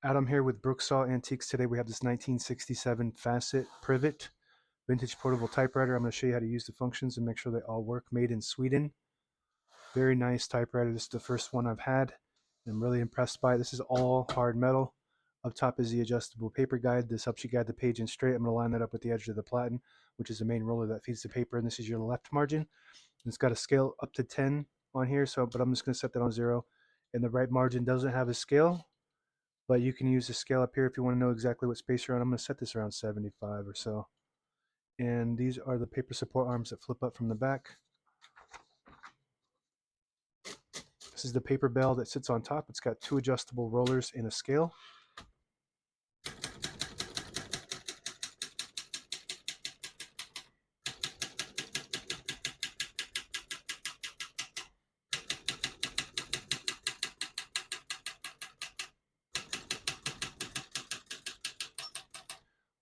Adam here with Brooksaw Antiques. Today we have this 1967 Facit Privat vintage portable typewriter. I'm going to show you how to use the functions and make sure they all work. Made in Sweden. Very nice typewriter. This is the first one I've had. I'm really impressed by it. This is all hard metal. Up top is the adjustable paper guide. This helps you guide the page in straight. I'm going to line that up with the edge of the platen, which is the main roller that feeds the paper. And this is your left margin. And it's got a scale up to 10 on here, but I'm just going to set that on 0. And the right margin doesn't have a scale, but you can use the scale up here if you want to know exactly what space you're on. I'm going to set this around 75 or so. And these are the paper support arms that flip up from the back. This is the paper bell that sits on top. It's got 2 adjustable rollers and a scale.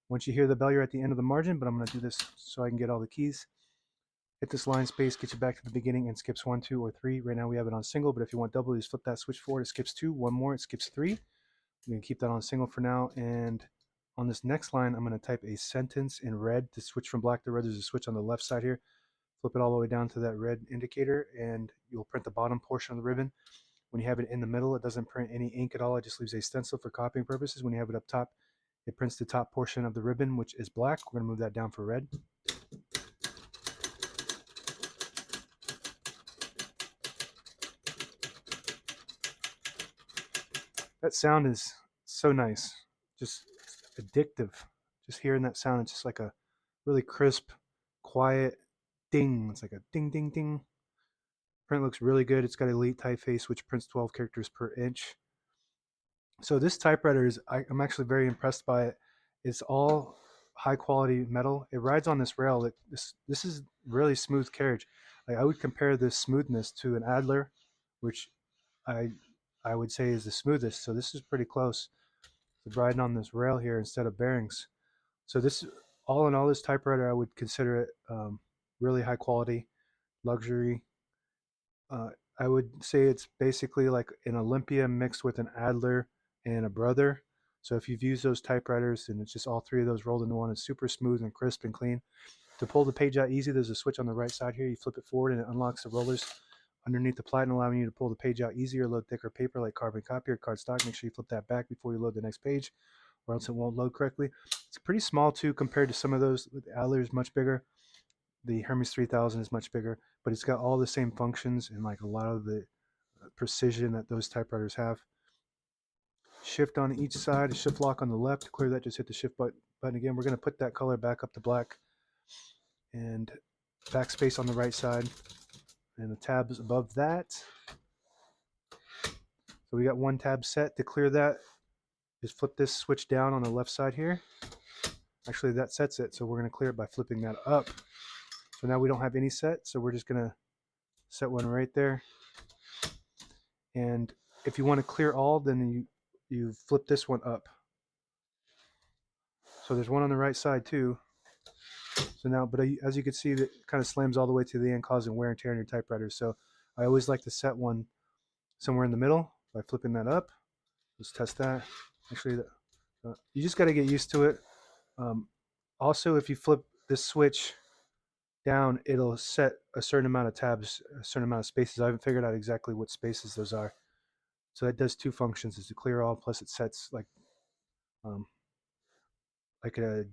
Once you hear the bell, you're at the end of the margin, but I'm going to do this so I can get all the keys. Hit this line space, get you back to the beginning, and skips 1, 2, or 3. Right now we have it on single, but if you want double, you just flip that switch forward. It skips 2. One more, it skips 3. We can keep that on single for now. And on this next line, I'm going to type a sentence in red to switch from black to red. There's a switch on the left side here. Flip it all the way down to that red indicator, and you'll print the bottom portion of the ribbon. When you have it in the middle, it doesn't print any ink at all. It just leaves a stencil for copying purposes. When you have it up top, it prints the top portion of the ribbon, which is black. We're going to move that down for red. That sound is so nice, just addictive. Just hearing that sound, it's just like a really crisp, quiet ding. It's like a ding, ding, ding. Print looks really good. It's got Elite typeface, which prints 12 characters per inch. So this typewriter I'm actually very impressed by it. It's all high quality metal. It rides on this rail. This is really smooth carriage. Like I would compare this smoothness to an Adler, which I I would say is the smoothest. So this is pretty close to riding on this rail here instead of bearings. So this, all in all, this typewriter I would consider it really high quality, luxury. I would say it's basically like an Olympia mixed with an Adler and a Brother. So if you've used those typewriters and it's just all 3 of those rolled into one, it's super smooth and crisp and clean. To pull the page out easy, there's a switch on the right side here. You flip it forward and it unlocks the rollers underneath the platen, allowing you to pull the page out easier, load thicker paper like carbon copy or cardstock. Make sure you flip that back before you load the next page, or else it won't load correctly. It's pretty small too compared to some of those. The Adler is much bigger. The Hermes 3000 is much bigger, but it's got all the same functions and like a lot of the precision that those typewriters have. Shift on each side, a shift lock on the left. To clear that, just hit the shift button again. We're going to put that color back up to black, and backspace on the right side, and the tabs above that. So we got 1 tab set. To clear that, just flip this switch down on the left side here. Actually, that sets it, so we're going to clear it by flipping that up. So now we don't have any set, so we're just going to set one right there. And if you want to clear all, then you flip this one up. So there's one on the right side too. So now, but as you can see, that kind of slams all the way to the end, causing wear and tear on your typewriter. So I always like to set one somewhere in the middle by flipping that up. Let's test that. Actually, you just got to get used to it. Also, if you flip this switch down, it'll set a certain amount of tabs, a certain amount of spaces. I haven't figured out exactly what spaces those are. So that does 2 functions: is to clear all, plus it sets like a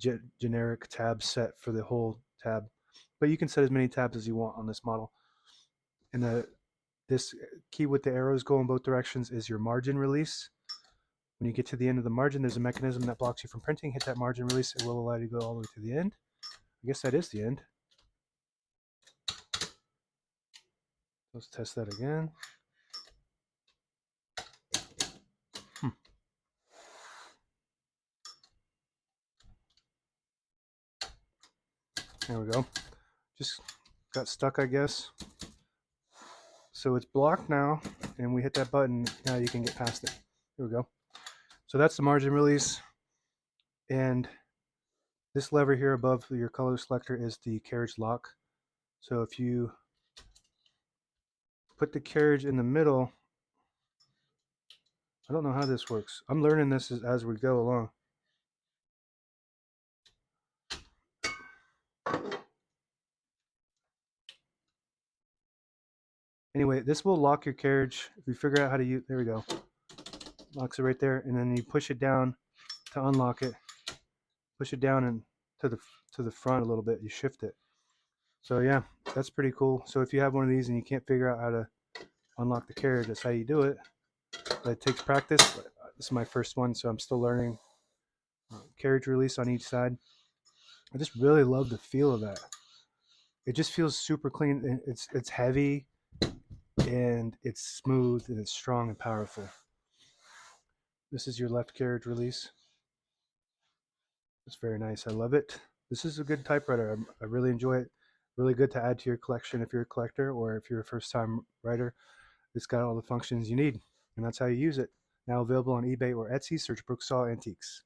generic tab set for the whole tab. But you can set as many tabs as you want on this model. And this key with the arrows go in both directions is your margin release. When you get to the end of the margin, there's a mechanism that blocks you from printing. Hit that margin release. It will allow you to go all the way to the end. I guess that is the end. Let's test that again. There we go. Just got stuck, I guess. So it's blocked now, and we hit that button. Now you can get past it. Here we go. So that's the margin release. And this lever here above your color selector is the carriage lock. So if you put the carriage in the middle, I don't know how this works. I'm learning this as we go along. Anyway, this will lock your carriage. If you figure out how to use, there we go. Locks it right there, and then you push it down to unlock it. Push it down and to the front a little bit. You shift it. So yeah, that's pretty cool. So if you have one of these and you can't figure out how to unlock the carriage, that's how you do it. But it takes practice. This is my first one, so I'm still learning. Carriage release on each side. I just really love the feel of that. It just feels super clean. It's heavy and it's smooth and it's strong and powerful. This is your left carriage release. It's very nice. I love it. This is a good typewriter. I really enjoy it. Really good to add to your collection if you're a collector or if you're a first time writer. It's got all the functions you need, and that's how you use it. Now available on eBay or Etsy. Search Brooksaw Antiques.